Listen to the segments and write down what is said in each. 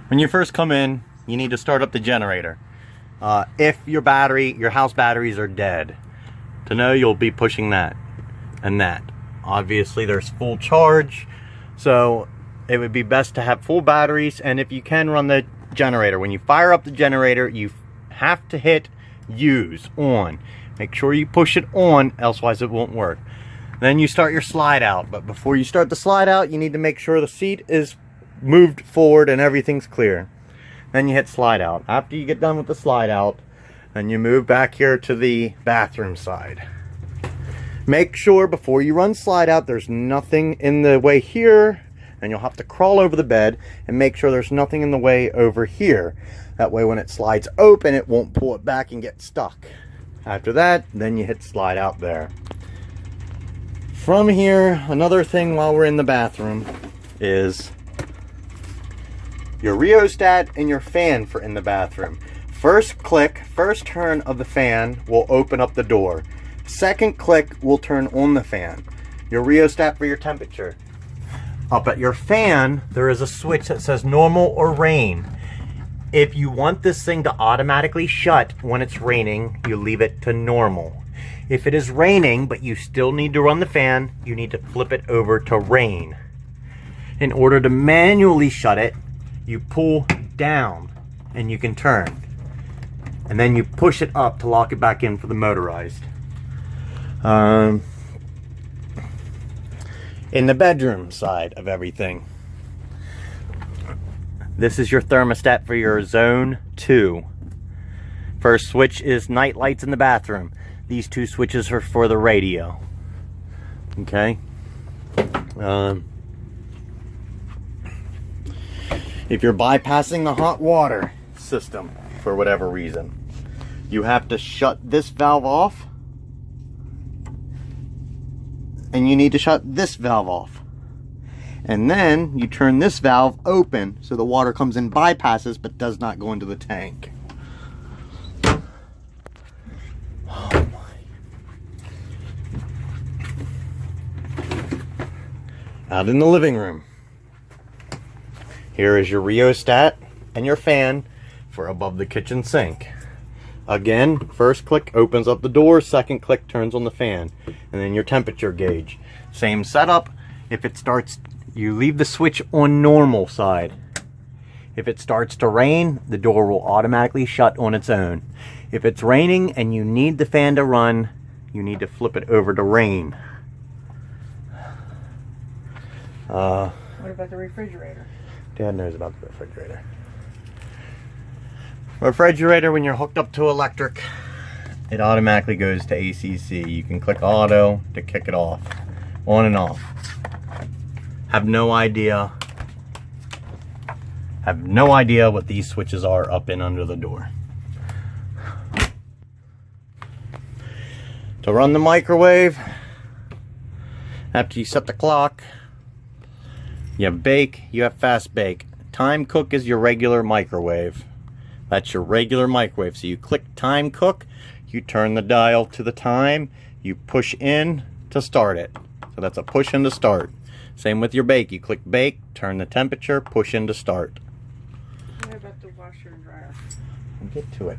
When you first come in, you need to start up the generator. If your house batteries are dead, to know you'll be pushing that and that. Obviously there's full charge, so it would be best to have full batteries, and if you can, run the generator. When you fire up the generator, you have to hit use on. Make sure you push it on, elsewise it won't work. Then you start your slide out, but before you start the slide out, you need to make sure the seat is moved forward and everything's clear. Then you hit slide out. After you get done with the slide out, then you move back here to the bathroom side. Make sure before you run slide out, there's nothing in the way here, and you'll have to crawl over the bed and make sure there's nothing in the way over here. That way when it slides open, it won't pull it back and get stuck. After that, then you hit slide out there. From here, another thing while we're in the bathroom is your rheostat and your fan for in the bathroom. First turn of the fan will open up the door. Second click will turn on the fan. Your rheostat for your temperature. Up at your fan, there is a switch that says normal or rain. If you want this thing to automatically shut when it's raining, you leave it to normal. If it is raining, but you still need to run the fan, you need to flip it over to rain. In order to manually shut it, you pull down and you can turn. And then you push it up to lock it back in for the motorized. In the bedroom side of everything, this is your thermostat for your zone 2. First switch is night lights in the bathroom. These two switches are for the radio. Okay. If you're bypassing the hot water system for whatever reason, you have to shut this valve off, and you need to shut this valve off, and then you turn this valve open so the water comes in, bypasses, but does not go into the tank. Oh my. Out in the living room, here is your rheostat and your fan for above the kitchen sink. Again, first click opens up the door, second click turns on the fan, and then your temperature gauge. Same setup. If it starts, you leave the switch on normal side. If it starts to rain, the door will automatically shut on its own. If it's raining and you need the fan to run, you need to flip it over to rain. What about the refrigerator? Dad knows about the refrigerator. Refrigerator, when you're hooked up to electric, it automatically goes to ACC. You can click auto to kick it off, on and off. Have no idea what these switches are up and under the door. To run the microwave, after you set the clock, you have bake, you have fast bake. Time cook is your regular microwave. That's your regular microwave. So you click time cook, you turn the dial to the time, you push in to start it. So that's a push in to start. Same with your bake. You click bake, turn the temperature, push in to start. What about the washer and dryer? I'll get to it.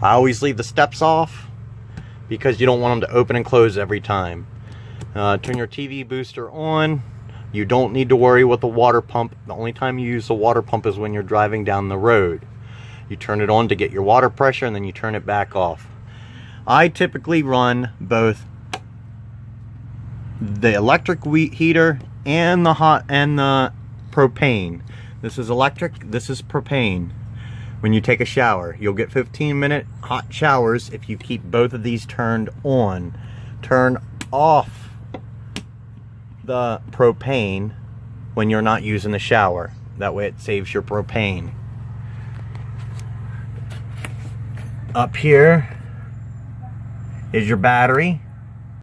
I always leave the steps off because you don't want them to open and close every time. Turn your TV booster on. You don't need to worry with the water pump. The only time you use the water pump is when you're driving down the road. You turn it on to get your water pressure, and then you turn it back off. I typically run both the electric heater and the propane. This is electric, this is propane. When you take a shower, you'll get 15-minute hot showers if you keep both of these turned on. Turn off the propane when you're not using the shower. That way it saves your propane. Up here is your battery.